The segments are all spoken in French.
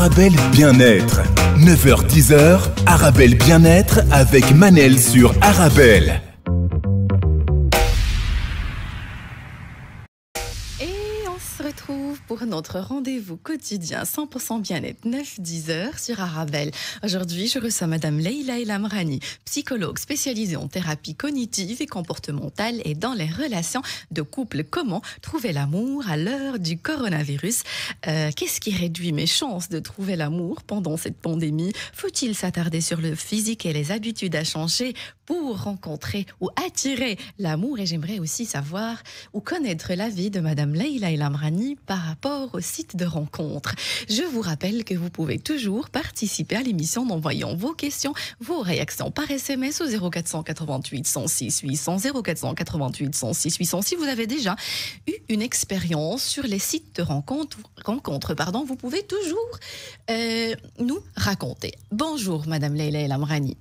Arabelle Bien-être. 9h-10h, Arabelle Bien-être avec Manel sur Arabelle. Pour notre rendez-vous quotidien 100% bien-être 9-10h sur Arabelle. Aujourd'hui, je reçois Madame Leïla El Amrani, psychologue spécialisée en thérapie cognitive et comportementale et dans les relations de couple. Comment trouver l'amour à l'heure du coronavirus? Qu'est-ce qui réduit mes chances de trouver l'amour pendant cette pandémie? Faut-il s'attarder sur le physique et les habitudes à changer pour rencontrer ou attirer l'amour? Et j'aimerais aussi savoir ou connaître l'avis de Madame Leïla El Amrani par rapport au site de rencontre. Je vous rappelle que vous pouvez toujours participer à l'émission en envoyant vos questions, vos réactions par SMS au 0488 106 800 0488 106 800. Si vous avez déjà eu une expérience sur les sites de rencontre, vous pouvez toujours nous raconter. Bonjour Madame Leïla El Amrani.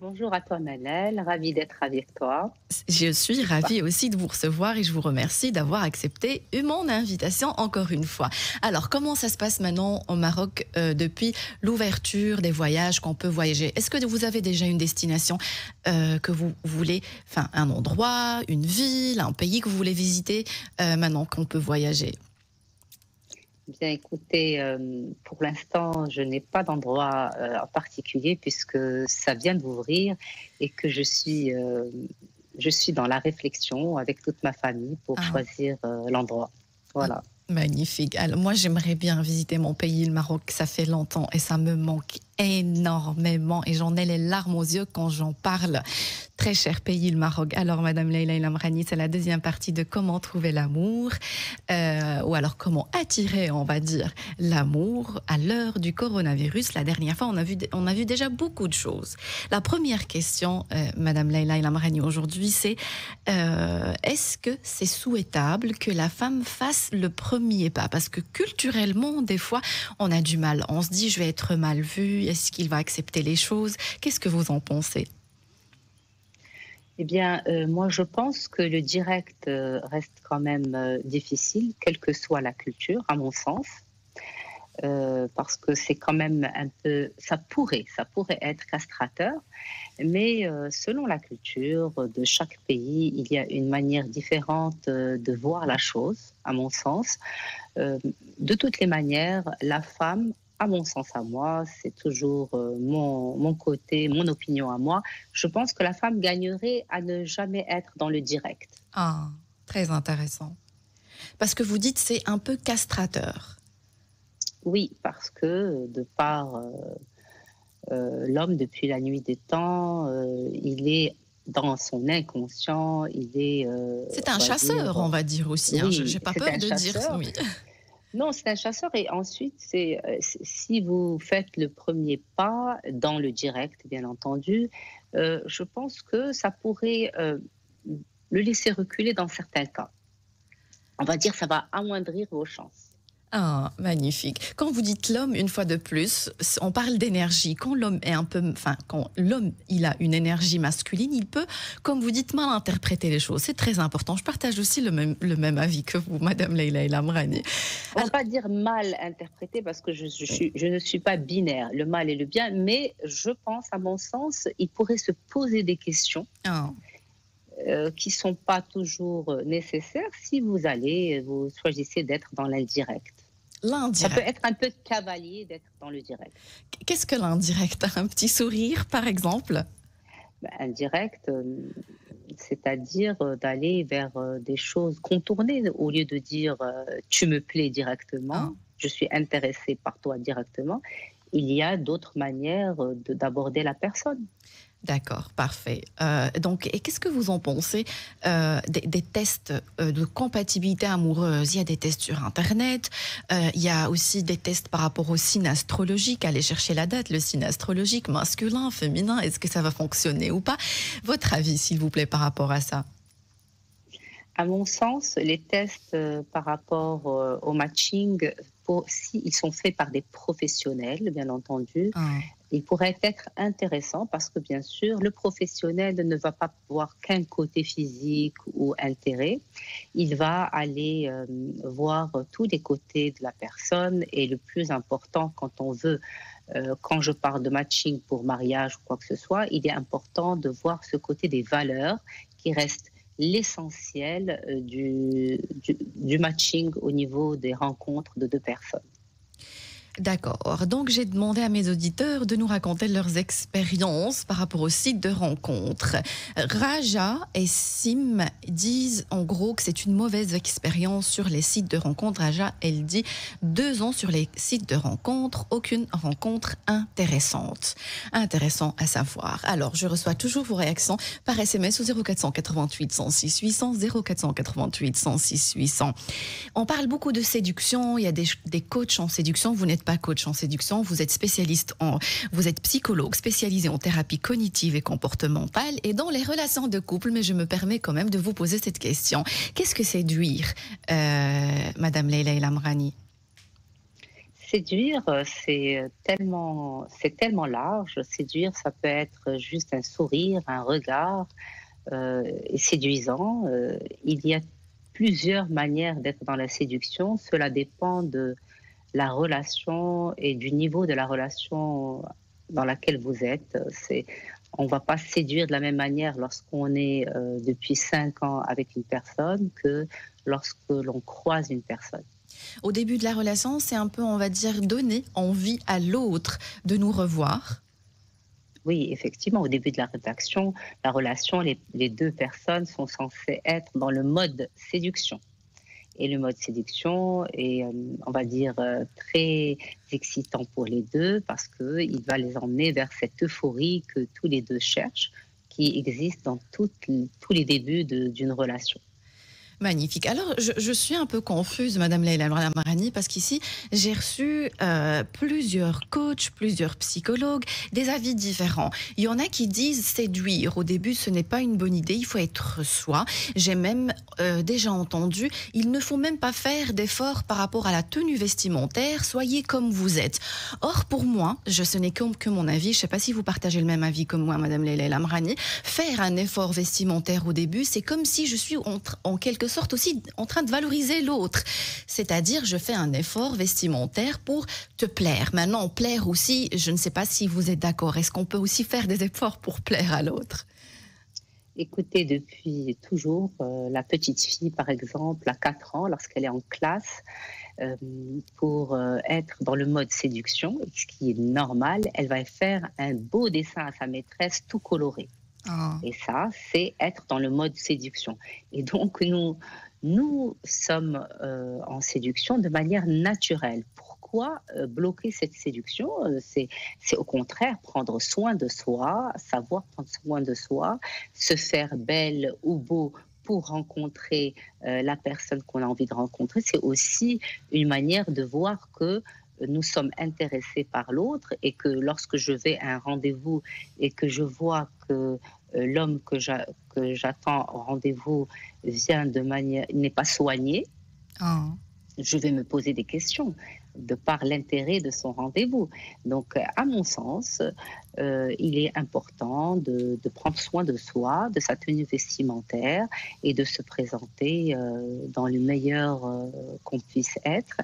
Bonjour à toi Manel, ravie d'être avec toi. Je suis ravie aussi de vous recevoir et je vous remercie d'avoir accepté mon invitation encore une fois. Alors, comment ça se passe maintenant au Maroc depuis l'ouverture des voyages qu'on peut voyager? Est-ce que vous avez déjà une destination que vous voulez, enfin un endroit, une ville, un pays que vous voulez visiter maintenant qu'on peut voyager? Bien écoutez, pour l'instant, je n'ai pas d'endroit en particulier puisque ça vient d'ouvrir et que je suis dans la réflexion avec toute ma famille pour choisir l'endroit. Voilà. Magnifique. Alors, moi, j'aimerais bien visiter mon pays, le Maroc. Ça fait longtemps et ça me manque énormément et j'en ai les larmes aux yeux quand j'en parle. Très cher pays, le Maroc. Alors, Madame Leïla El Amrani, c'est la deuxième partie de comment trouver l'amour ou alors comment attirer, on va dire, l'amour à l'heure du coronavirus. La dernière fois, on a vu déjà beaucoup de choses. La première question, Madame Leïla El Amrani, aujourd'hui, c'est est-ce que c'est souhaitable que la femme fasse le premier pas? Parce que culturellement, des fois, on a du mal. On se dit, je vais être mal vue. Est-ce qu'il va accepter les choses? Qu'est-ce que vous en pensez? Eh bien, moi, je pense que le direct reste quand même difficile, quelle que soit la culture, à mon sens, parce que c'est quand même un peu, ça pourrait être castrateur, mais selon la culture de chaque pays, il y a une manière différente de voir la chose, à mon sens. De toutes les manières, la femme, à mon sens à moi, c'est toujours mon côté, mon opinion à moi. Je pense que la femme gagnerait à ne jamais être dans le direct. Ah, très intéressant. Parce que vous dites c'est un peu castrateur. Oui, parce que de par l'homme depuis la nuit des temps, il est dans son inconscient, il est... c'est un chasseur, on va dire aussi. Oui, je n'ai pas peur de dire ça. Oui. Non, c'est un chasseur et ensuite, si vous faites le premier pas dans le direct, bien entendu, je pense que ça pourrait le laisser reculer dans certains cas. On va dire que ça va amoindrir vos chances. Ah, magnifique. Quand vous dites l'homme, une fois de plus, on parle d'énergie. Quand l'homme est quand l'homme il a une énergie masculine, il peut, comme vous dites, mal interpréter les choses. C'est très important. Je partage aussi le même avis que vous, Madame Leïla El Amrani. On ne va pas dire mal interprété parce que je ne suis pas binaire, le mal et le bien, mais je pense, à mon sens, il pourrait se poser des questions. Qui ne sont pas toujours nécessaires si vous choisissez d'être dans l'indirect. Ça peut être un peu cavalier d'être dans le direct. Qu'est-ce que l'indirect? Un petit sourire, par exemple? Indirect, c'est-à-dire d'aller vers des choses contournées au lieu de dire tu me plais directement, je suis intéressée par toi directement. Il y a d'autres manières d'aborder la personne. D'accord, parfait. Donc, et qu'est-ce que vous en pensez des tests de compatibilité amoureuse? Il y a des tests sur Internet, il y a aussi des tests par rapport au signe astrologique, aller chercher la date, le signe astrologique masculin, féminin, est-ce que ça va fonctionner ou pas? Votre avis, s'il vous plaît, par rapport à ça? À mon sens, les tests par rapport au matching, s'ils sont faits par des professionnels, bien entendu, Ah, ils pourraient être intéressants parce que, bien sûr, le professionnel ne va pas voir qu'un côté physique ou intérêt. Il va aller voir tous les côtés de la personne et le plus important quand on veut, quand je parle de matching pour mariage ou quoi que ce soit, il est important de voir ce côté des valeurs qui reste l'essentiel du matching au niveau des rencontres de deux personnes. d'accord. Donc, j'ai demandé à mes auditeurs de nous raconter leurs expériences par rapport aux sites de rencontres. Raja et Sim disent en gros que c'est une mauvaise expérience sur les sites de rencontres. Raja, elle dit 2 ans sur les sites de rencontres, aucune rencontre intéressante. Intéressant à savoir. Alors, je reçois toujours vos réactions par SMS au 0488 106 800, 0488 106 800. On parle beaucoup de séduction, il y a des coachs en séduction. Vous n'êtes pas coach en séduction, vous êtes vous êtes psychologue spécialisé en thérapie cognitive et comportementale et dans les relations de couple, mais je me permets quand même de vous poser cette question. Qu'est-ce que séduire, Madame Leila El Amrani? Séduire, c'est tellement large. Séduire, ça peut être juste un sourire, un regard séduisant. Il y a plusieurs manières d'être dans la séduction. Cela dépend de la relation et du niveau de la relation dans laquelle vous êtes. On ne va pas séduire de la même manière lorsqu'on est depuis 5 ans avec une personne que lorsque l'on croise une personne. Au début de la relation, c'est un peu, on va dire, donner envie à l'autre de nous revoir. Oui, effectivement, au début de la relation, les deux personnes sont censées être dans le mode séduction. Et le mode séduction est, on va dire, très excitant pour les deux parce qu'il va les emmener vers cette euphorie que tous les deux cherchent, qui existe dans tous les débuts d'une relation. Magnifique. Alors, je suis un peu confuse, Madame Leila Marani, parce qu'ici, j'ai reçu plusieurs coachs, plusieurs psychologues, des avis différents. Il y en a qui disent séduire. Au début, ce n'est pas une bonne idée, il faut être soi. J'ai même déjà entendu, il ne faut même pas faire d'efforts par rapport à la tenue vestimentaire, soyez comme vous êtes. Or, pour moi, ce n'est que mon avis, je ne sais pas si vous partagez le même avis comme moi, Madame Leila Marani, faire un effort vestimentaire au début, c'est comme si je suis en quelque sorte aussi en train de valoriser l'autre. C'est-à-dire, je fais un effort vestimentaire pour te plaire. Maintenant, plaire aussi, je ne sais pas si vous êtes d'accord. Est-ce qu'on peut aussi faire des efforts pour plaire à l'autre? Écoutez, depuis toujours, la petite fille, par exemple, à 4 ans, lorsqu'elle est en classe, pour être dans le mode séduction, ce qui est normal, elle va faire un beau dessin à sa maîtresse tout coloré. Ah. Et ça, c'est être dans le mode séduction. Et donc, nous sommes en séduction de manière naturelle. Pourquoi bloquer cette séduction? C'est au contraire prendre soin de soi, savoir prendre soin de soi, se faire belle ou beau pour rencontrer la personne qu'on a envie de rencontrer. C'est aussi une manière de voir que nous sommes intéressés par l'autre et que lorsque je vais à un rendez-vous et que je vois que l'homme que j'attends au rendez-vous vient n'est pas soigné, Ah. je vais me poser des questions de par l'intérêt de son rendez-vous. Donc, à mon sens, il est important de prendre soin de soi, de sa tenue vestimentaire et de se présenter dans le meilleur qu'on puisse être.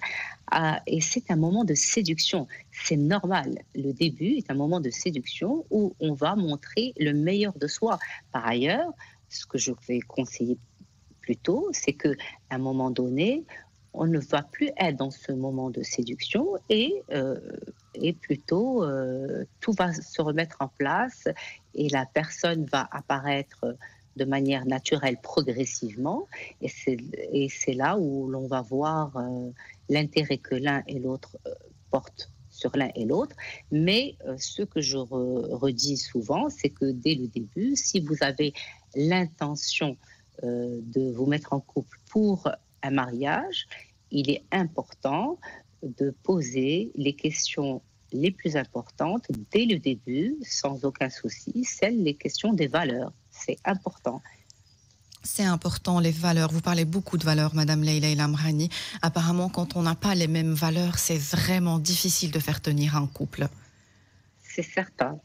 Et c'est un moment de séduction. C'est normal. Le début est un moment de séduction où on va montrer le meilleur de soi. Par ailleurs, ce que je vais conseiller plutôt, c'est qu'à un moment donné, on ne va plus être dans ce moment de séduction et plutôt tout va se remettre en place et la personne va apparaître de manière naturelle progressivement et c'est là où l'on va voir l'intérêt que l'un et l'autre portent sur l'un et l'autre. Mais ce que je redis souvent, c'est que dès le début, si vous avez l'intention de vous mettre en couple pour un mariage, il est important de poser les questions les plus importantes dès le début, sans aucun souci, les questions des valeurs. C'est important. C'est important, les valeurs. Vous parlez beaucoup de valeurs, Madame Leila El Amrani. Apparemment, quand on n'a pas les mêmes valeurs, c'est vraiment difficile de faire tenir un couple. C'est certain.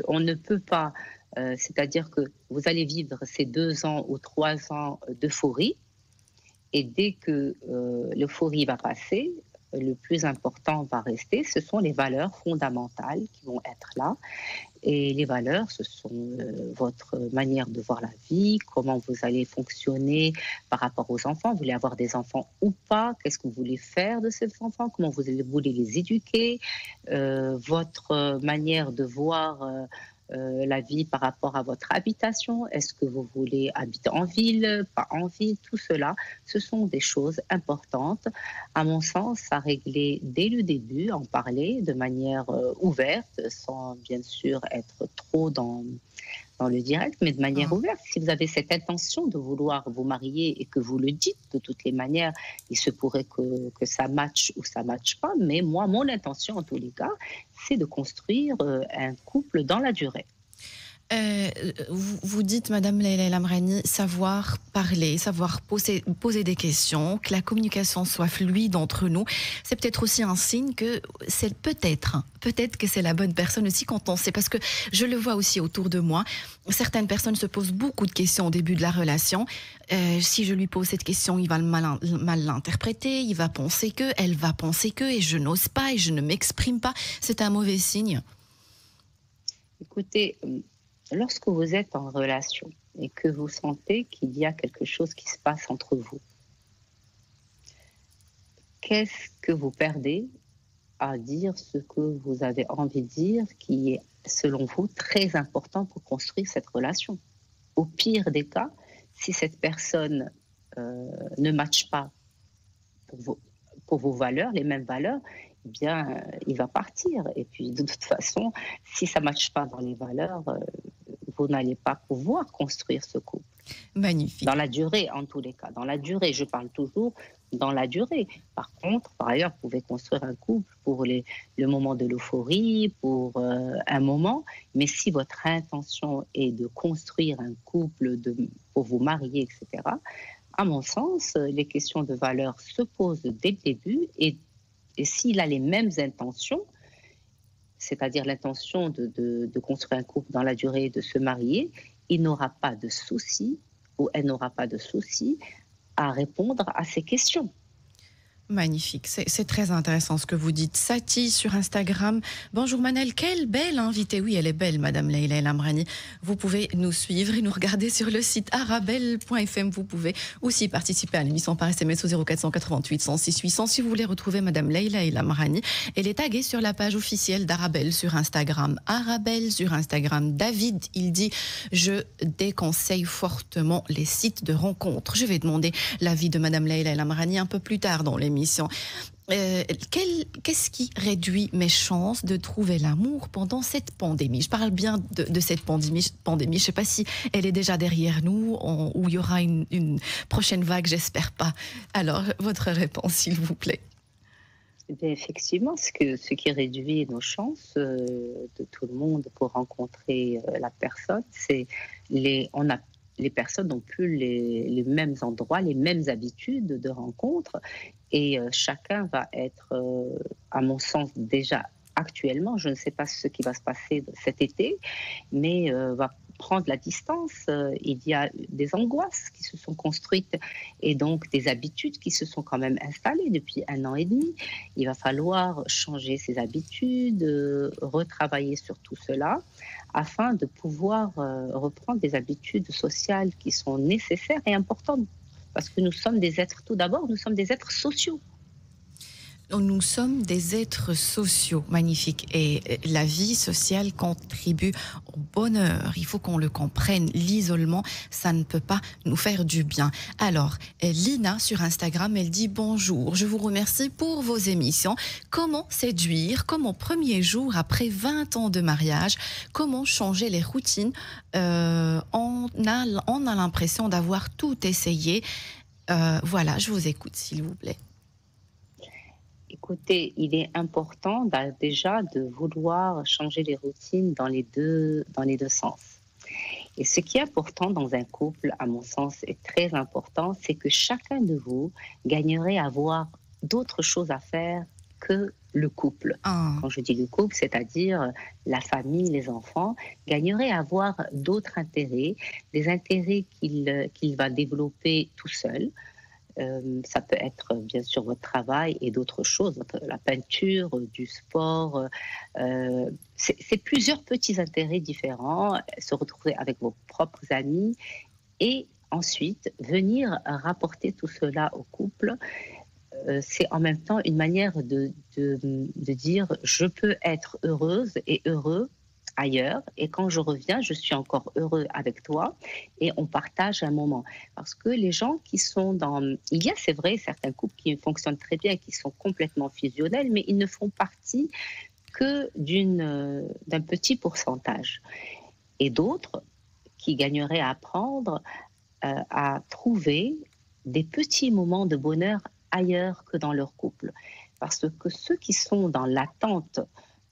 On ne peut pas, c'est-à-dire que vous allez vivre ces 2 ans ou 3 ans d'euphorie, et dès que l'euphorie va passer, le plus important va rester, ce sont les valeurs fondamentales qui vont être là. Et les valeurs, ce sont votre manière de voir la vie, comment vous allez fonctionner par rapport aux enfants. Vous voulez avoir des enfants ou pas? Qu'est-ce que vous voulez faire de ces enfants? Comment vous voulez les éduquer? Votre manière de voir la vie par rapport à votre habitation. Est-ce que vous voulez habiter en ville, pas en ville? Tout cela, ce sont des choses importantes, à mon sens, à régler dès le début, en parler de manière ouverte, sans bien sûr être trop dans le direct, mais de manière ouverte. Si vous avez cette intention de vouloir vous marier et que vous le dites de toutes les manières, il se pourrait que ça matche ou ça matche pas, mais moi, mon intention en tous les cas, c'est de construire un couple dans la durée. Vous dites, Madame Leila El Amrani, savoir parler, savoir poser des questions, que la communication soit fluide entre nous. C'est peut-être aussi un signe que c'est peut-être que c'est la bonne personne aussi quand on sait. Parce que je le vois aussi autour de moi. Certaines personnes se posent beaucoup de questions au début de la relation. Si je lui pose cette question, il va mal l'interpréter, il va penser que, elle va penser que, et je n'ose pas, et je ne m'exprime pas. C'est un mauvais signe. Écoutez, lorsque vous êtes en relation et que vous sentez qu'il y a quelque chose qui se passe entre vous, qu'est-ce que vous perdez à dire ce que vous avez envie de dire, qui est, selon vous, très important pour construire cette relation? Au pire des cas, si cette personne ne matche pas pour vos valeurs, les mêmes valeurs, eh bien, il va partir. Et puis, de toute façon, si ça ne matche pas dans les valeurs, vous n'allez pas pouvoir construire ce couple. Magnifique. Dans la durée, en tous les cas. Dans la durée, je parle toujours dans la durée. Par contre, par ailleurs, vous pouvez construire un couple pour le moment de l'euphorie, pour un moment. Mais si votre intention est de construire un couple, pour vous marier, etc., à mon sens, les questions de valeur se posent dès le début. Et s'il a les mêmes intentions, c'est-à-dire l'intention de construire un couple dans la durée, de se marier, il n'aura pas de souci, ou elle n'aura pas de souci à répondre à ces questions. Magnifique, c'est très intéressant ce que vous dites. Sati sur Instagram. Bonjour Manel, quelle belle invitée. Oui, elle est belle, Madame Leila El Amrani. Vous pouvez nous suivre et nous regarder sur le site arabelle.fm. Vous pouvez aussi participer à l'émission par SMS au 0488 106 800. Si vous voulez retrouver Madame Leila El Amrani, elle est taguée sur la page officielle d'Arabelle sur Instagram. Arabelle sur Instagram. David, il dit « Je déconseille fortement les sites de rencontres ». Je vais demander l'avis de Madame Leila El Amrani un peu plus tard dans l'émission. Qu'est-ce qui réduit mes chances de trouver l'amour pendant cette pandémie? Je parle bien de cette pandémie. Je ne sais pas si elle est déjà derrière nous ou il y aura une prochaine vague, j'espère pas. Alors, votre réponse, s'il vous plaît. Effectivement, ce qui réduit nos chances de tout le monde pour rencontrer la personne, c'est les personnes n'ont plus les mêmes endroits, les mêmes habitudes de rencontre, et chacun va être, à mon sens, déjà actuellement, je ne sais pas ce qui va se passer cet été, mais va prendre la distance. Il y a des angoisses qui se sont construites et donc des habitudes qui se sont quand même installées depuis 1 an et demi. Il va falloir changer ses habitudes, retravailler sur tout cela afin de pouvoir reprendre des habitudes sociales qui sont nécessaires et importantes. Parce que nous sommes des êtres, tout d'abord, nous sommes des êtres sociaux. Nous sommes des êtres sociaux, magnifique. Et la vie sociale contribue au bonheur. Il faut qu'on le comprenne. L'isolement, ça ne peut pas nous faire du bien. Alors, Lina sur Instagram, elle dit « Bonjour, je vous remercie pour vos émissions. Comment séduire, comme au premier jour après 20 ans de mariage, comment changer les routines on a l'impression d'avoir tout essayé. Voilà, je vous écoute, s'il vous plaît. » Écoutez, il est important déjà de vouloir changer les routines dans les deux sens. Et ce qui est important dans un couple, à mon sens, est très important, c'est que chacun de vous gagnerait à avoir d'autres choses à faire que le couple. Quand je dis le couple, c'est-à-dire la famille, les enfants, gagnerait à avoir d'autres intérêts, des intérêts qu'il va développer tout seul. Ça peut être bien sûr votre travail et d'autres choses, la peinture, du sport. C'est plusieurs petits intérêts différents, se retrouver avec vos propres amis et ensuite venir rapporter tout cela au couple. C'est en même temps une manière de dire je peux être heureuse et heureux ailleurs et quand je reviens, je suis encore heureux avec toi et on partage un moment. Parce que les gens qui sont dans... Il y a, c'est vrai, certains couples qui fonctionnent très bien et qui sont complètement fusionnels, mais ils ne font partie que d'un petit pourcentage. Et d'autres qui gagneraient à apprendre à trouver des petits moments de bonheur ailleurs que dans leur couple. Parce que ceux qui sont dans l'attente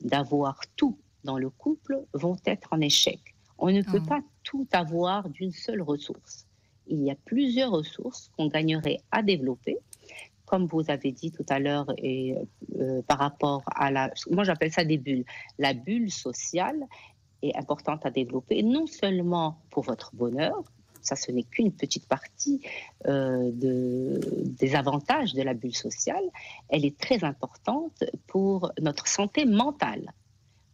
d'avoir tout dans le couple vont être en échec. On ne peut pas tout avoir d'une seule ressource. Il y a plusieurs ressources qu'on gagnerait à développer. Comme vous avez dit tout à l'heure, et par rapport à moi j'appelle ça des bulles. La bulle sociale est importante à développer, non seulement pour votre bonheur, ça ce n'est qu'une petite partie des avantages de la bulle sociale, elle est très importante pour notre santé mentale.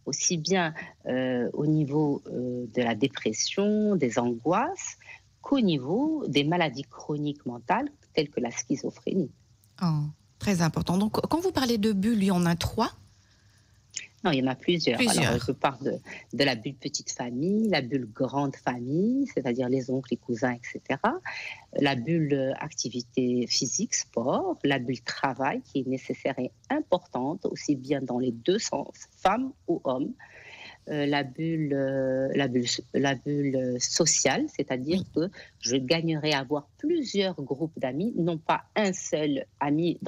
Aussi bien au niveau de la dépression, des angoisses, qu'au niveau des maladies chroniques mentales telles que la schizophrénie. Très important. Donc, quand vous parlez de bulles, il y en a 3 ? Non, il y en a plusieurs. Alors, je parle de la bulle petite famille, la bulle grande famille, c'est-à-dire les oncles, les cousins, etc. La bulle activité physique, sport, la bulle travail qui est nécessaire et importante, aussi bien dans les deux sens, femmes ou hommes. La bulle sociale, c'est-à-dire que je gagnerai à avoir plusieurs groupes d'amis, non pas un seul ami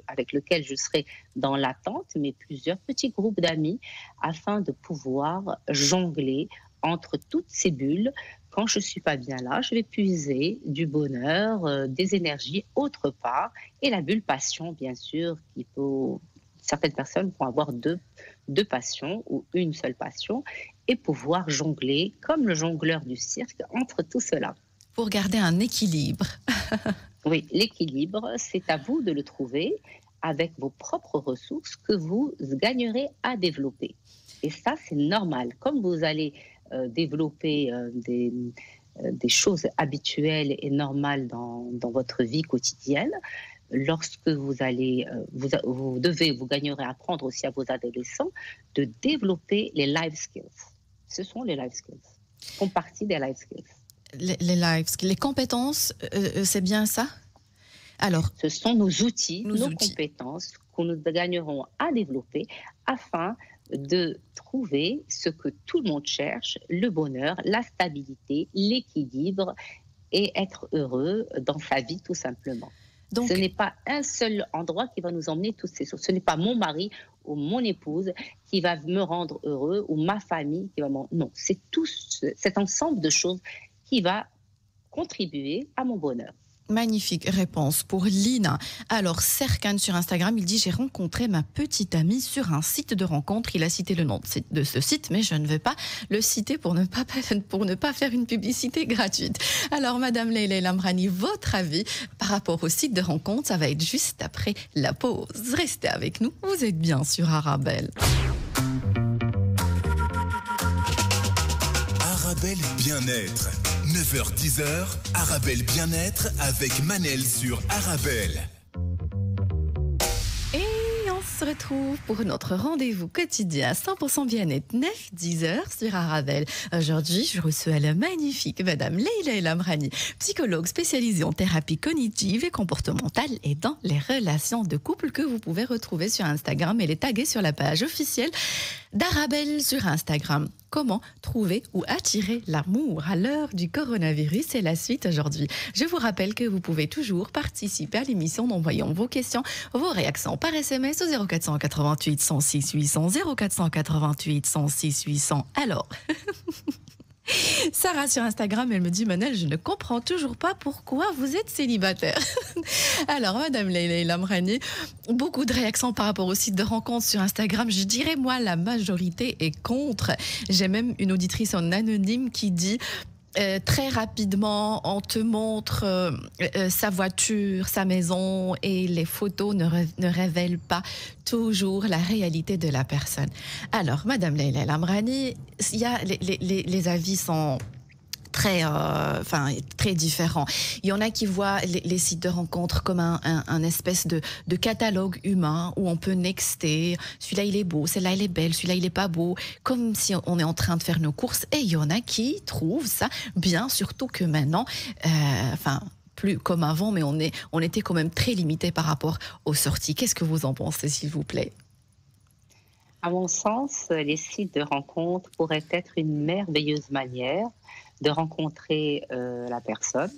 avec lequel je serai dans l'attente, mais plusieurs petits groupes d'amis afin de pouvoir jongler entre toutes ces bulles. Quand je ne suis pas bien là, je vais puiser du bonheur, des énergies autre part. Et la bulle passion, bien sûr, certaines personnes vont avoir deux passions ou une seule passion et pouvoir jongler comme le jongleur du cirque entre tout cela. Pour garder un équilibre. Oui, l'équilibre, c'est à vous de le trouver avec vos propres ressources que vous gagnerez à développer. Et ça, c'est normal. Comme vous allez développer des choses habituelles et normales dans votre vie quotidienne, lorsque vous gagnerez à apprendre aussi à vos adolescents de développer les life skills. Ce sont les life skills. Ils font partie des life skills. Les life skills, les compétences, c'est bien ça ? Alors, ce sont nos outils, nos compétences que nous gagnerons à développer afin de trouver ce que tout le monde cherche, le bonheur, la stabilité, l'équilibre et être heureux dans sa vie tout simplement. Donc, ce n'est pas un seul endroit qui va nous emmener toutes ces choses. Ce n'est pas mon mari ou mon épouse qui va me rendre heureux ou ma famille qui va Non, c'est tout cet ensemble de choses qui va contribuer à mon bonheur. Magnifique réponse pour Lina. Alors, Serkan sur Instagram, il dit « J'ai rencontré ma petite amie sur un site de rencontre. » Il a cité le nom de ce site, mais je ne vais pas le citer pour ne pas faire une publicité gratuite. Alors, Madame Leila Lamrani, votre avis par rapport au site de rencontre, ça va être juste après la pause. Restez avec nous, vous êtes bien sur Arabelle. Arabelle Bien-être. 9h-10h, Arabelle Bien-être avec Manel sur Arabelle. Et on se retrouve pour notre rendez-vous quotidien 100% bien-être 9-10h sur Arabelle. Aujourd'hui, je reçois la magnifique Madame Leila Lamrani, psychologue spécialisée en thérapie cognitive et comportementale et dans les relations de couple que vous pouvez retrouver sur Instagram. Elle est taguée sur la page officielle d'Arabelle sur Instagram. Comment trouver ou attirer l'amour à l'heure du coronavirus? C'est la suite aujourd'hui. Je vous rappelle que vous pouvez toujours participer à l'émission en envoyant vos questions, vos réactions par SMS au 0488 106 800, 0488 106 800. Alors, Sarah sur Instagram, elle me dit Manel, je ne comprends toujours pas pourquoi vous êtes célibataire. Alors, Madame Leila Lamrani, beaucoup de réactions par rapport au site de rencontres sur Instagram. Je dirais, moi, la majorité est contre. J'ai même une auditrice en anonyme qui dit très rapidement, on te montre sa voiture, sa maison et les photos ne révèlent pas toujours la réalité de la personne. Alors, Madame Leila Lamrani, il y a les avis sont très différents. Il y en a qui voient les sites de rencontres comme un espèce de catalogue humain où on peut nexter. Celui-là, il est beau, celle-là, elle est belle, celui-là, il est pas beau. Comme si on est en train de faire nos courses. Et il y en a qui trouvent ça bien, surtout que maintenant, plus comme avant, mais on était quand même très limité par rapport aux sorties. Qu'est-ce que vous en pensez, s'il vous plaît? À mon sens, les sites de rencontres pourraient être une merveilleuse manière de rencontrer la personne.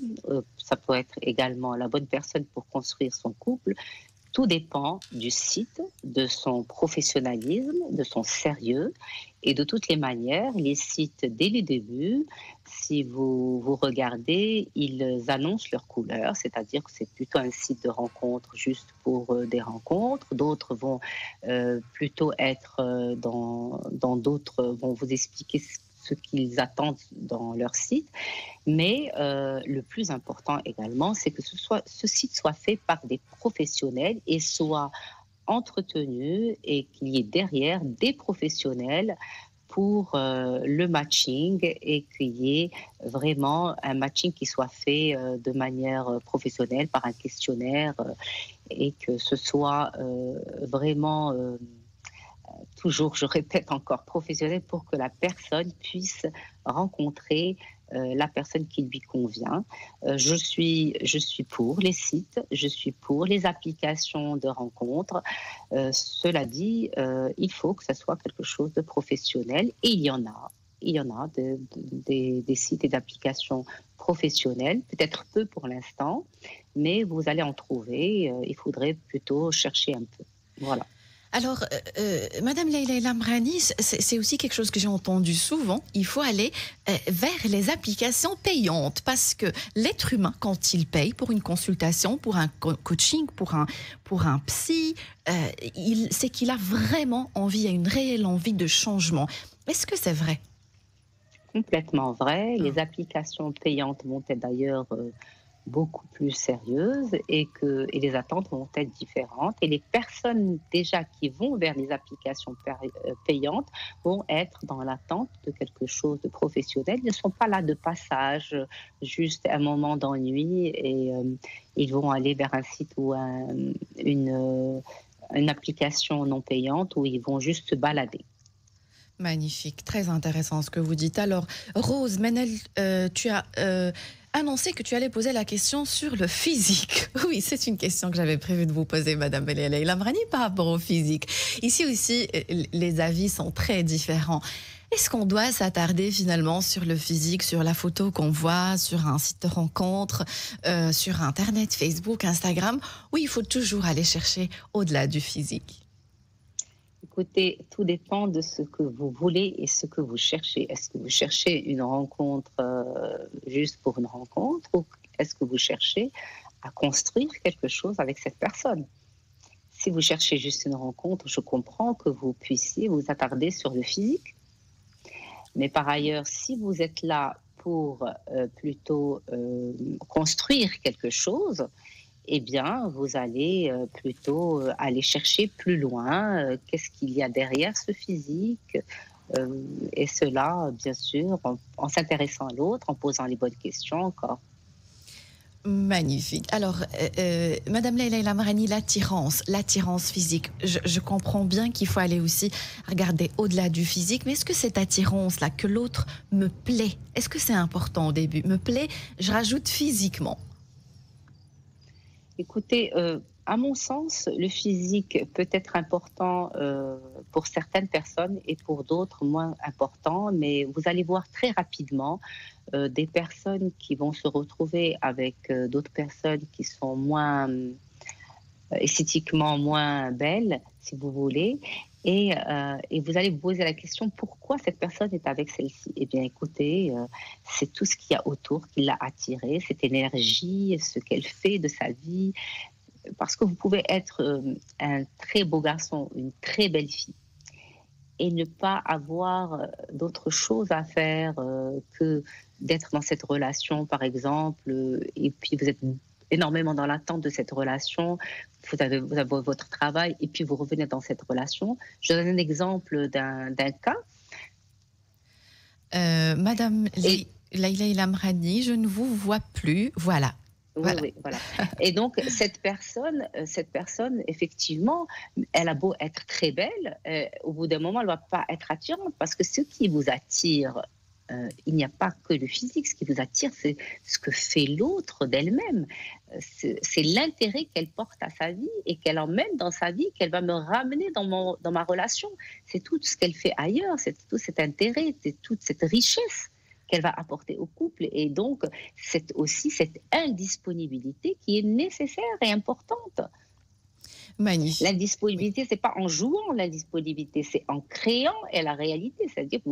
Ça peut être également la bonne personne pour construire son couple. Tout dépend du site, de son professionnalisme, de son sérieux. Et de toutes les manières, les sites, dès le début, si vous regardez, ils annoncent leur couleur, c'est-à-dire que c'est plutôt un site de rencontre juste pour des rencontres. D'autres vont plutôt être dans d'autres, vont vous expliquer ce qu'ils attendent dans leur site. Mais le plus important également, c'est que ce site soit fait par des professionnels et soit entretenu et qu'il y ait derrière des professionnels pour le matching et qu'il y ait vraiment un matching qui soit fait de manière professionnelle par un questionnaire et que ce soit vraiment toujours, je répète encore, professionnel pour que la personne puisse rencontrer la personne qui lui convient. Je suis pour les sites, je suis pour les applications de rencontres. Cela dit, il faut que ce soit quelque chose de professionnel et il y en a. Il y en a des sites et d'applications professionnelles, peut-être peu pour l'instant, mais vous allez en trouver. Il faudrait plutôt chercher un peu. Voilà. Alors, Madame Leila Lamrani, c'est aussi quelque chose que j'ai entendu souvent. Il faut aller vers les applications payantes parce que l'être humain, quand il paye pour une consultation, pour un coaching, pour un psy, c'est qu'il a vraiment envie, il y a une réelle envie de changement. Est-ce que c'est vrai? Complètement vrai. Les applications payantes vont être d'ailleurs beaucoup plus sérieuses et les attentes vont être différentes. Et les personnes déjà qui vont vers les applications payantes vont être dans l'attente de quelque chose de professionnel. Ils ne sont pas là de passage, juste un moment d'ennui et ils vont aller vers un site ou une application non payante où ils vont juste se balader. Magnifique, très intéressant ce que vous dites. Alors, Rose, Manel, tu as annoncé que tu allais poser la question sur le physique. Oui, c'est une question que j'avais prévu de vous poser, Madame Leila Lamrani, par rapport au physique. Ici aussi, les avis sont très différents. Est-ce qu'on doit s'attarder finalement sur le physique, sur la photo qu'on voit sur un site de rencontre, sur Internet, Facebook, Instagram, ou il faut toujours aller chercher au-delà du physique? Écoutez, tout dépend de ce que vous voulez et ce que vous cherchez. Est-ce que vous cherchez une rencontre juste pour une rencontre ou est-ce que vous cherchez à construire quelque chose avec cette personne? Si vous cherchez juste une rencontre, je comprends que vous puissiez vous attarder sur le physique. Mais par ailleurs, si vous êtes là pour plutôt construire quelque chose, eh bien, vous allez plutôt aller chercher plus loin qu'est-ce qu'il y a derrière ce physique. Et cela, bien sûr, en s'intéressant à l'autre, en posant les bonnes questions encore. Magnifique. Alors, Madame Leila Lamrani, l'attirance physique, je comprends bien qu'il faut aller aussi regarder au-delà du physique, mais est-ce que cette attirance-là, que l'autre me plaît, est-ce que c'est important au début? Me plaît, je rajoute physiquement. Écoutez, à mon sens, le physique peut être important pour certaines personnes et pour d'autres moins important, mais vous allez voir très rapidement des personnes qui vont se retrouver avec d'autres personnes qui sont moins esthétiquement moins belle, si vous voulez. Et vous allez vous poser la question pourquoi cette personne est avec celle-ci. Eh bien, écoutez, c'est tout ce qu'il y a autour qui l'a attirée, cette énergie, ce qu'elle fait de sa vie. Parce que vous pouvez être un très beau garçon, une très belle fille, et ne pas avoir d'autre chose à faire que d'être dans cette relation, par exemple, et puis vous êtes énormément dans l'attente de cette relation, vous avez votre travail, et puis vous revenez dans cette relation. Je donne un exemple d'un cas. Madame Leïla El-Amrani, je ne vous vois plus. Voilà. Voilà. Oui, voilà. Et donc, cette personne, effectivement, elle a beau être très belle, au bout d'un moment, elle ne va pas être attirante, parce que ce qui vous attire, il n'y a pas que le physique. Ce qui vous attire, c'est ce que fait l'autre d'elle-même. C'est l'intérêt qu'elle porte à sa vie et qu'elle emmène dans sa vie, qu'elle va me ramener dans ma relation. C'est tout ce qu'elle fait ailleurs, c'est tout cet intérêt, c'est toute cette richesse qu'elle va apporter au couple. Et donc, c'est aussi cette indisponibilité qui est nécessaire et importante. Magnifique. L'indisponibilité, c'est pas en jouant l'indisponibilité, c'est en créant la réalité. C'est-à-dire que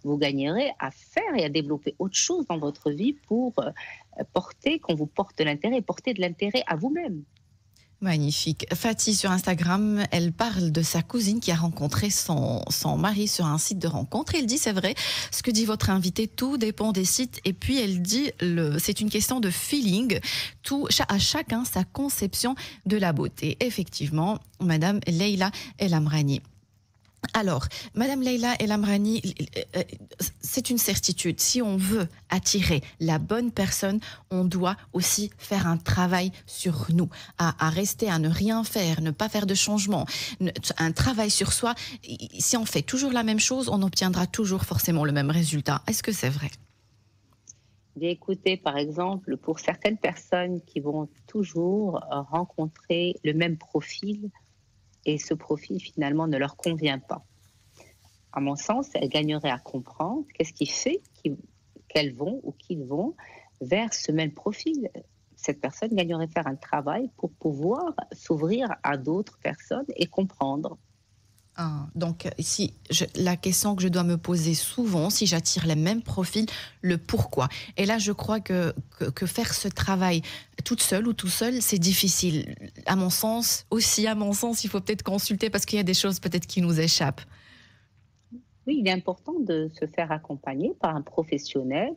vous gagnerez à faire et à développer autre chose dans votre vie pour qu'on vous porte de l'intérêt, porter de l'intérêt à vous-même. Magnifique. Fatih sur Instagram, elle parle de sa cousine qui a rencontré son mari sur un site de rencontre. Et elle dit, c'est vrai, ce que dit votre invité, tout dépend des sites. Et puis elle dit, c'est une question de feeling. À chacun sa conception de la beauté. Effectivement, Madame Leïla El-Amrani. Alors, Madame Leïla El-Amrani, c'est une certitude. Si on veut attirer la bonne personne, on doit aussi faire un travail sur nous, à rester, à ne rien faire, ne pas faire de changement, un travail sur soi. Si on fait toujours la même chose, on obtiendra toujours forcément le même résultat. Est-ce que c'est vrai? Bien, écoutez, par exemple, pour certaines personnes qui vont toujours rencontrer le même profil, et ce profil finalement ne leur convient pas. À mon sens, elles gagneraient à comprendre qu'est-ce qui fait qu'elles vont ou qu'ils vont vers ce même profil. Cette personne gagnerait à faire un travail pour pouvoir s'ouvrir à d'autres personnes et comprendre. Donc, la question que je dois me poser souvent, si j'attire les mêmes profils, le pourquoi. Et là, je crois que faire ce travail toute seule ou tout seul, c'est difficile. À mon sens, il faut peut-être consulter parce qu'il y a des choses peut-être qui nous échappent. Oui, il est important de se faire accompagner par un professionnel.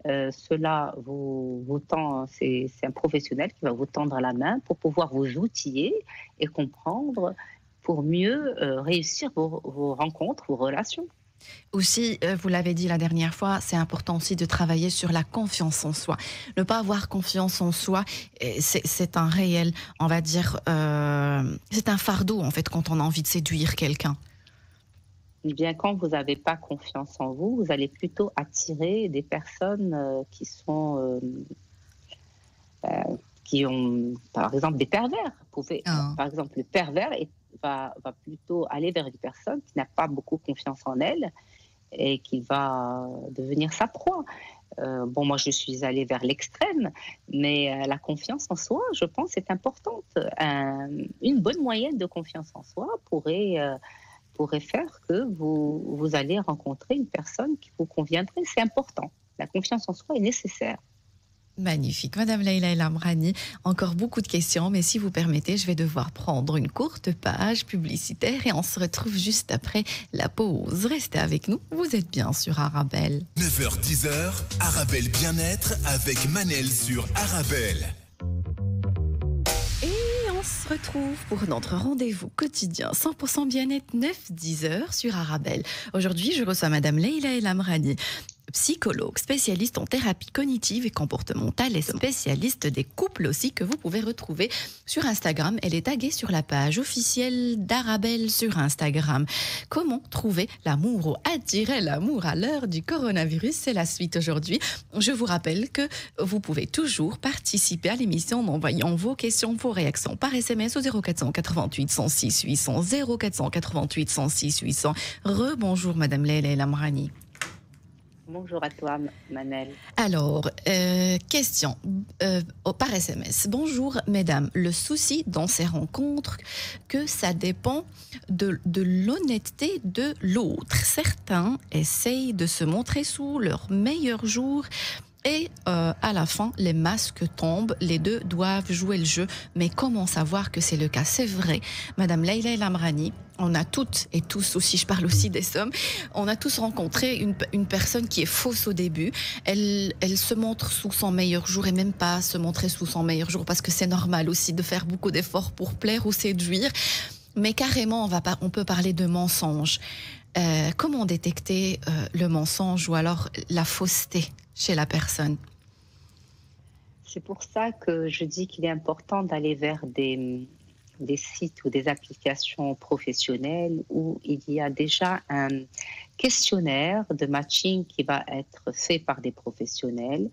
Cela vous tend, c'est un professionnel qui va vous tendre la main pour pouvoir vous outiller et comprendre pour mieux réussir vos rencontres, vos relations. Aussi, vous l'avez dit la dernière fois, c'est important aussi de travailler sur la confiance en soi. Ne pas avoir confiance en soi, c'est un réel, on va dire, c'est un fardeau en fait quand on a envie de séduire quelqu'un. Eh bien, quand vous n'avez pas confiance en vous, vous allez plutôt attirer des personnes qui ont, par exemple, des pervers. Par exemple, le pervers va plutôt aller vers une personne qui n'a pas beaucoup confiance en elle et qui va devenir sa proie. Moi, je suis allée vers l'extrême, mais la confiance en soi, je pense, est importante. Une bonne moyenne de confiance en soi pourrait faire que vous allez rencontrer une personne qui vous conviendrait. C'est important. La confiance en soi est nécessaire. Magnifique. Madame Leïla El-Amrani, encore beaucoup de questions, mais si vous permettez, je vais devoir prendre une courte page publicitaire et on se retrouve juste après la pause. Restez avec nous, vous êtes bien sur Arabelle. 9h-10h, Arabelle Bien-être avec Manel sur Arabelle. On se retrouve pour notre rendez-vous quotidien 100% bien-être 9-10h sur Arabelle. Aujourd'hui, je reçois Madame Leïla El-Amrani, psychologue, spécialiste en thérapie cognitive et comportementale et spécialiste des couples aussi, que vous pouvez retrouver sur Instagram. Elle est taguée sur la page officielle d'Arabelle sur Instagram. Comment trouver l'amour ou attirer l'amour à l'heure du coronavirus? C'est la suite aujourd'hui. Je vous rappelle que vous pouvez toujours participer à l'émission en envoyant vos questions, vos réactions par SMS au 0488 106 800 0488 106 800. Rebonjour Madame Leïla El-Amrani. Bonjour à toi, Manel. Alors, question par SMS. Bonjour, mesdames. Le souci dans ces rencontres, que ça dépend de l'honnêteté de l'autre. Certains essayent de se montrer sous leur meilleur jour. Et à la fin, les masques tombent, les deux doivent jouer le jeu. Mais comment savoir que c'est le cas? C'est vrai, Madame Leila El Amrani, on a toutes et tous, aussi je parle aussi des hommes, on a tous rencontré une personne qui est fausse au début. Elle se montre sous son meilleur jour et même pas se montrer sous son meilleur jour parce que c'est normal aussi de faire beaucoup d'efforts pour plaire ou séduire. Mais carrément, on peut parler de mensonge. Comment détecter le mensonge ou alors la fausseté chez la personne? C'est pour ça que je dis qu'il est important d'aller vers des sites ou des applications professionnelles où il y a déjà un questionnaire de matching qui va être fait par des professionnels.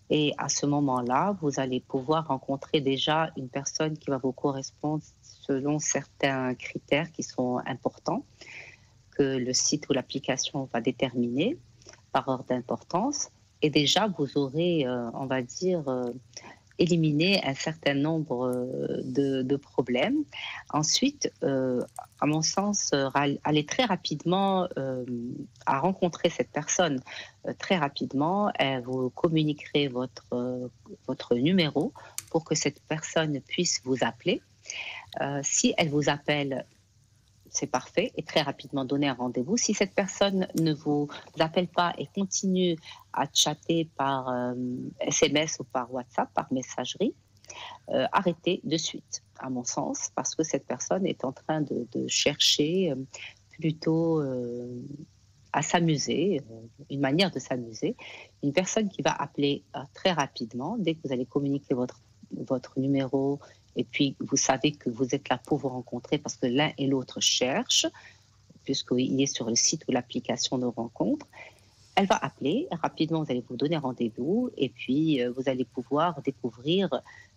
Et à ce moment-là, vous allez pouvoir rencontrer déjà une personne qui va vous correspondre selon certains critères qui sont importants, que le site ou l'application va déterminer par ordre d'importance. Et déjà, vous aurez, on va dire, éliminé un certain nombre de problèmes. Ensuite, à mon sens, allez très rapidement à rencontrer cette personne. Très rapidement, vous communiquerez votre numéro pour que cette personne puisse vous appeler. Si elle vous appelle, c'est parfait, et très rapidement donner un rendez-vous. Si cette personne ne vous appelle pas et continue à chatter par SMS ou par WhatsApp, par messagerie, arrêtez de suite, à mon sens, parce que cette personne est en train de chercher plutôt à s'amuser, une manière de s'amuser. Une personne qui va appeler très rapidement, dès que vous allez communiquer votre numéro, et puis vous savez que vous êtes là pour vous rencontrer parce que l'un et l'autre cherchent, puisqu'il est sur le site ou l'application de rencontre. Elle va appeler, rapidement vous allez vous donner rendez-vous et puis vous allez pouvoir découvrir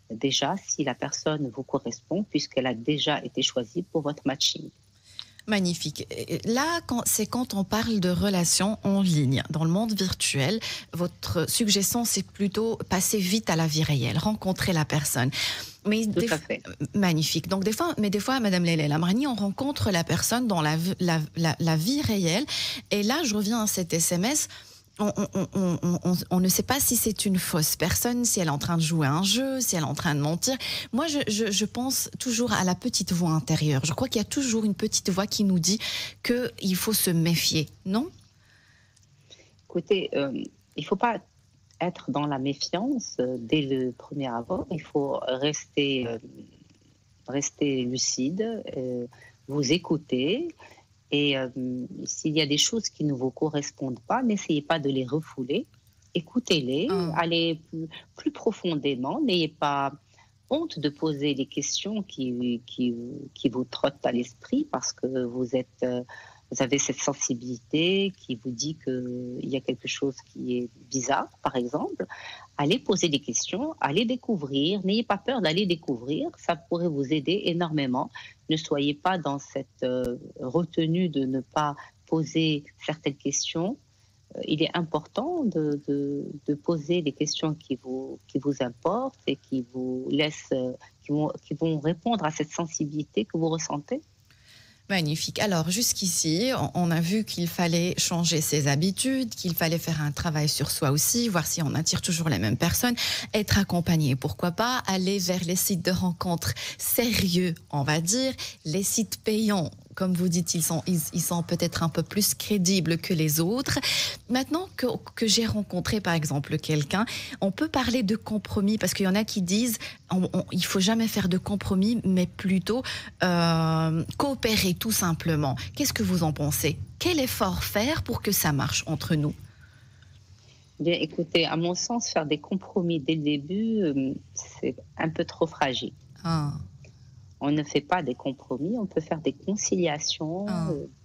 déjà si la personne vous correspond puisqu'elle a déjà été choisie pour votre matching. Magnifique. Là, c'est quand on parle de relations en ligne. Dans le monde virtuel, votre suggestion, c'est plutôt passer vite à la vie réelle, rencontrer la personne. Mais Tout à fait. Magnifique. Donc des fois, Madame Leila El Amrani, on rencontre la personne dans la vie réelle. Et là, je reviens à cet SMS. On ne sait pas si c'est une fausse personne, si elle est en train de jouer un jeu, si elle est en train de mentir. Moi, je pense toujours à la petite voix intérieure. Je crois qu'il y a toujours une petite voix qui nous dit qu'il faut se méfier, non? Écoutez, il ne faut pas être dans la méfiance dès le premier abord. Il faut rester lucide, vous écouter. Et s'il y a des choses qui ne vous correspondent pas, n'essayez pas de les refouler. Écoutez-les, allez plus profondément. N'ayez pas honte de poser les questions qui vous trottent à l'esprit parce que vous avez cette sensibilité qui vous dit qu'il y a quelque chose qui est bizarre, par exemple. Allez poser des questions, allez découvrir. N'ayez pas peur d'aller découvrir. Ça pourrait vous aider énormément. Ne soyez pas dans cette retenue de ne pas poser certaines questions. Il est important de poser des questions qui vous importent et qui vous laissent, qui vont répondre à cette sensibilité que vous ressentez. Magnifique. Alors, jusqu'ici, on a vu qu'il fallait changer ses habitudes, qu'il fallait faire un travail sur soi aussi, voir si on attire toujours les mêmes personnes, être accompagné, pourquoi pas, aller vers les sites de rencontres sérieux, on va dire, les sites payants. Comme vous dites, ils sont peut-être un peu plus crédibles que les autres. Maintenant que j'ai rencontré, par exemple, quelqu'un, on peut parler de compromis, parce qu'il y en a qui disent il faut jamais faire de compromis, mais plutôt coopérer tout simplement. Qu'est-ce que vous en pensez? Quel effort faire pour que ça marche entre nous? Bien, écoutez, à mon sens, faire des compromis dès le début, c'est un peu trop fragile. On ne fait pas des compromis, on peut faire des conciliations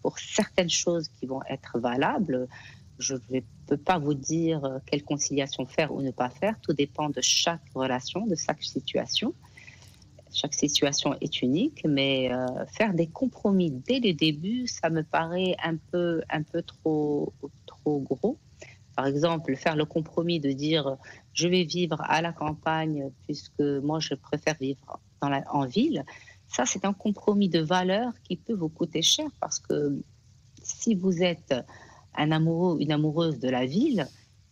pour certaines choses qui vont être valables. Je ne peux pas vous dire quelle conciliation faire ou ne pas faire. Tout dépend de chaque relation, de chaque situation. Chaque situation est unique, mais faire des compromis dès le début, ça me paraît un peu trop gros. Par exemple, faire le compromis de dire je vais vivre à la campagne puisque moi je préfère vivre en ville, ça c'est un compromis de valeur qui peut vous coûter cher parce que si vous êtes un amoureux ou une amoureuse de la ville,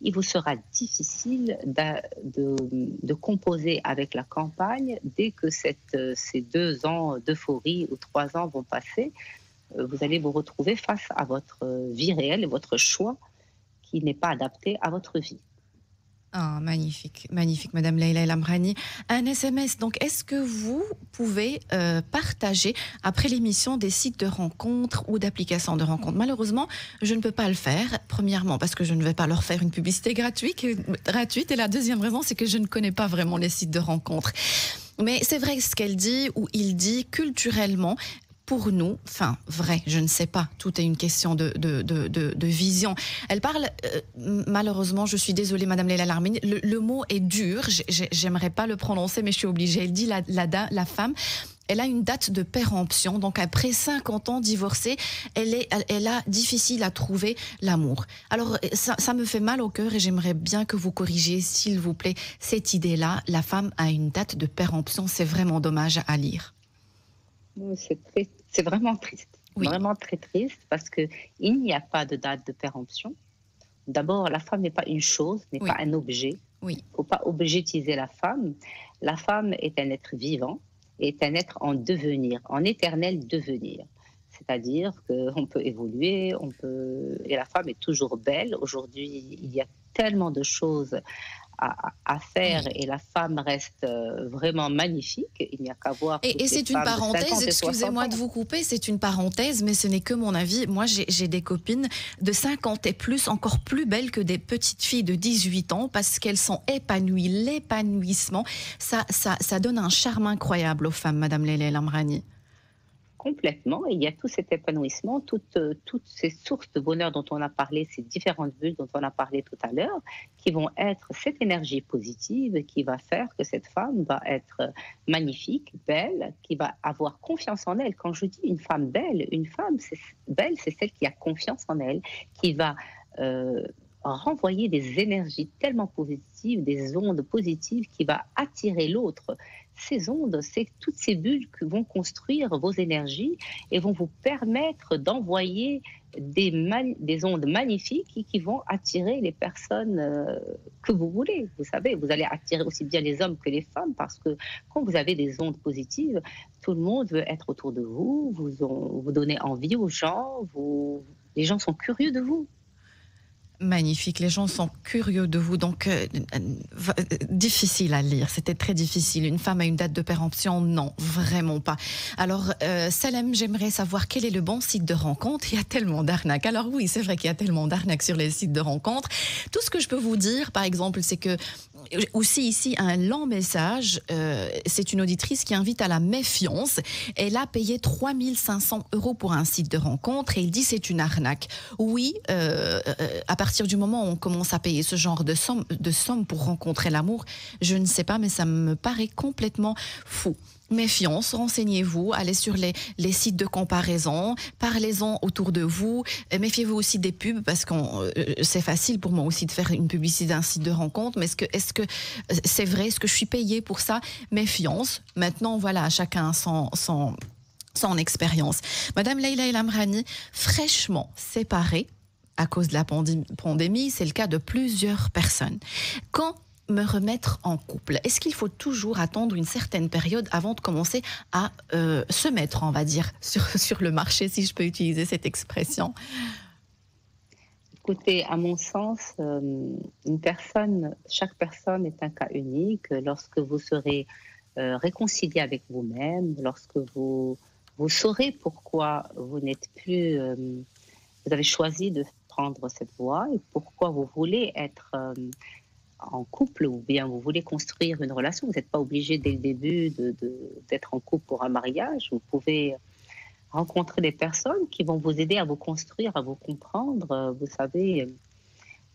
il vous sera difficile de composer avec la campagne dès que ces 2 ans d'euphorie ou 3 ans vont passer. Vous allez vous retrouver face à votre vie réelle et votre choix qui n'est pas adapté à votre vie. Ah, magnifique, magnifique, Madame Leïla El Amrani. Un SMS, donc est-ce que vous pouvez partager après l'émission des sites de rencontres ou d'applications de rencontres? Malheureusement, je ne peux pas le faire. Premièrement, parce que je ne vais pas leur faire une publicité gratuite. Et la deuxième raison, c'est que je ne connais pas vraiment les sites de rencontres. Mais c'est vrai ce qu'elle dit, ou il dit, culturellement, pour nous, enfin, vrai, je ne sais pas, tout est une question de vision. Elle parle, malheureusement, je suis désolée, Madame Leïla El Amrani, le mot est dur, j'aimerais pas le prononcer, mais je suis obligée. Elle dit, la femme, elle a une date de péremption, donc après 50 ans divorcée, elle a difficile à trouver l'amour. Alors, ça me fait mal au cœur et j'aimerais bien que vous corrigiez, s'il vous plaît, cette idée-là. La femme a une date de péremption, c'est vraiment dommage à lire. C'est vraiment triste, oui. Vraiment très triste parce qu'il n'y a pas de date de péremption. D'abord, la femme n'est pas une chose, n'est pas un objet. Il ne faut pas objectiviser la femme. La femme est un être vivant, est un être en devenir, en éternel devenir. C'est-à-dire qu'on peut évoluer, et la femme est toujours belle. Aujourd'hui, il y a tellement de choses à faire et la femme reste vraiment magnifique. Il n'y a qu'à voir. Et c'est une parenthèse, excusez-moi de vous couper, c'est une parenthèse, mais ce n'est que mon avis. Moi, j'ai des copines de 50 et plus, encore plus belles que des petites filles de 18 ans parce qu'elles sont épanouies. L'épanouissement, ça donne un charme incroyable aux femmes, Madame Leïla El Amrani. Complètement. Et il y a tout cet épanouissement, toutes ces sources de bonheur dont on a parlé, ces différentes bulles dont on a parlé tout à l'heure, qui vont être cette énergie positive qui va faire que cette femme va être magnifique, belle, qui va avoir confiance en elle. Quand je dis une femme belle, belle, c'est celle qui a confiance en elle, qui va renvoyer des énergies tellement positives, des ondes positives qui va attirer l'autre. Ces ondes, c'est toutes ces bulles qui vont construire vos énergies et vont vous permettre d'envoyer des ondes magnifiques qui vont attirer les personnes que vous voulez. Vous savez, vous allez attirer aussi bien les hommes que les femmes parce que quand vous avez des ondes positives, tout le monde veut être autour de vous, vous donnez envie aux gens, les gens sont curieux de vous. Magnifique, les gens sont curieux de vous, donc difficile à lire, c'était très difficile. Une femme a une date de péremption? Non, vraiment pas. Alors, Salem, j'aimerais savoir quel est le bon site de rencontre. Il y a tellement d'arnaques. Alors oui, c'est vrai qu'il y a tellement d'arnaques sur les sites de rencontre. Tout ce que je peux vous dire, par exemple, c'est que aussi ici un lent message, c'est une auditrice qui invite à la méfiance. Elle a payé 3 500 € pour un site de rencontre et il dit c'est une arnaque. Oui, à partir du moment où on commence à payer ce genre de somme pour rencontrer l'amour, je ne sais pas, mais ça me paraît complètement fou. Méfiance, renseignez-vous, allez sur les sites de comparaison, parlez-en autour de vous, méfiez-vous aussi des pubs parce que c'est facile pour moi aussi de faire une publicité d'un site de rencontre, mais est-ce que c'est vrai, est-ce que je suis payée pour ça? Méfiance. Maintenant, voilà, chacun son expérience. Madame Leïla El Amrani, fraîchement séparée à cause de la pandémie, c'est le cas de plusieurs personnes. Quand me remettre en couple? Est-ce qu'il faut toujours attendre une certaine période avant de commencer à se mettre, on va dire, sur le marché, si je peux utiliser cette expression? Écoutez, à mon sens, chaque personne est un cas unique. Lorsque vous serez réconcilié avec vous-même, lorsque vous saurez pourquoi vous n'êtes plus, vous avez choisi de prendre cette voie et pourquoi vous voulez être en couple ou bien vous voulez construire une relation. Vous n'êtes pas obligé dès le début d'être en couple pour un mariage. Vous pouvez rencontrer des personnes qui vont vous aider à vous construire, à vous comprendre. Vous savez,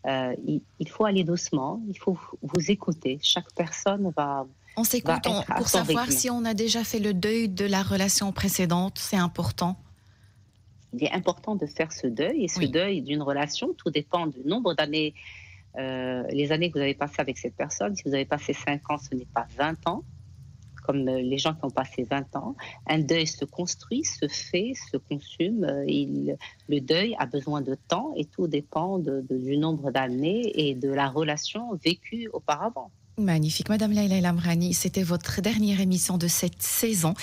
il faut aller doucement, il faut vous écouter. Chaque personne va... On s'écoute pour savoir si on a déjà fait le deuil de la relation précédente, c'est important. il est important de faire ce deuil. Et ce deuil d'une relation, tout dépend du nombre d'années, les années que vous avez passées avec cette personne. Si vous avez passé 5 ans, ce n'est pas 20 ans, comme les gens qui ont passé 20 ans. Un deuil se construit, se fait, se consume. Le deuil a besoin de temps et tout dépend du nombre d'années et de la relation vécue auparavant. Magnifique. Madame Leïla El Amrani, c'était votre dernière émission de cette saison.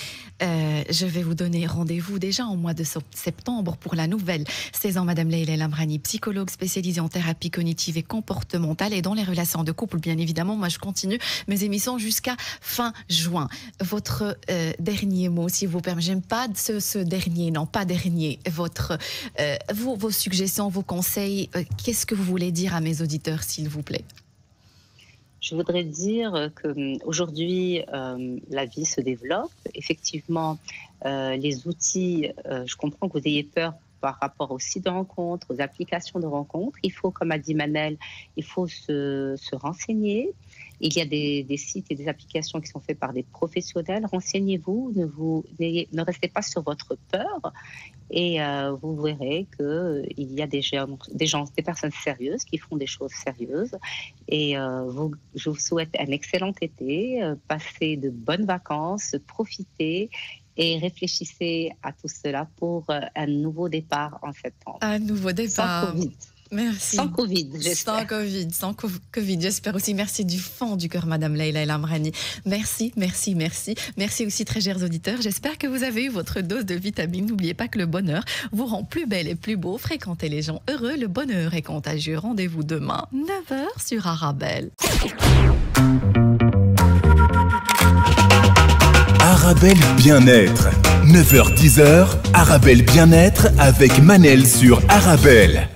Je vais vous donner rendez-vous déjà en mois de septembre pour la nouvelle saison. Madame Leïla El Amrani, psychologue spécialisée en thérapie cognitive et comportementale et dans les relations de couple, bien évidemment. Moi, je continue mes émissions jusqu'à fin juin. Votre dernier mot, si vous permettez. J'aime pas ce dernier, non, pas dernier. Vos suggestions, vos conseils, qu'est-ce que vous voulez dire à mes auditeurs, s'il vous plaît? Je voudrais dire qu'aujourd'hui, la vie se développe. Effectivement, les outils, je comprends que vous ayez peur par rapport aux sites de rencontres, aux applications de rencontres. Il faut, comme a dit Manel, il faut se renseigner. Il y a des sites et des applications qui sont faits par des professionnels. Renseignez-vous, ne restez pas sur votre peur et vous verrez qu'il y a des personnes sérieuses qui font des choses sérieuses. Et je vous souhaite un excellent été, passez de bonnes vacances, profitez et réfléchissez à tout cela pour un nouveau départ en septembre. Un nouveau départ. Sans Covid. Merci. Sans Covid, j'espère. Sans Covid, j'espère aussi. Merci du fond du cœur, Madame Leïla El Amrani. Merci, merci, merci. Merci aussi, très chers auditeurs. J'espère que vous avez eu votre dose de vitamines. N'oubliez pas que le bonheur vous rend plus belle et plus beau. Fréquentez les gens heureux. Le bonheur est contagieux. Rendez-vous demain, 9h sur Arabelle. Arabelle Bien-être. 9h-10h, Arabelle Bien-être avec Manel sur Arabelle.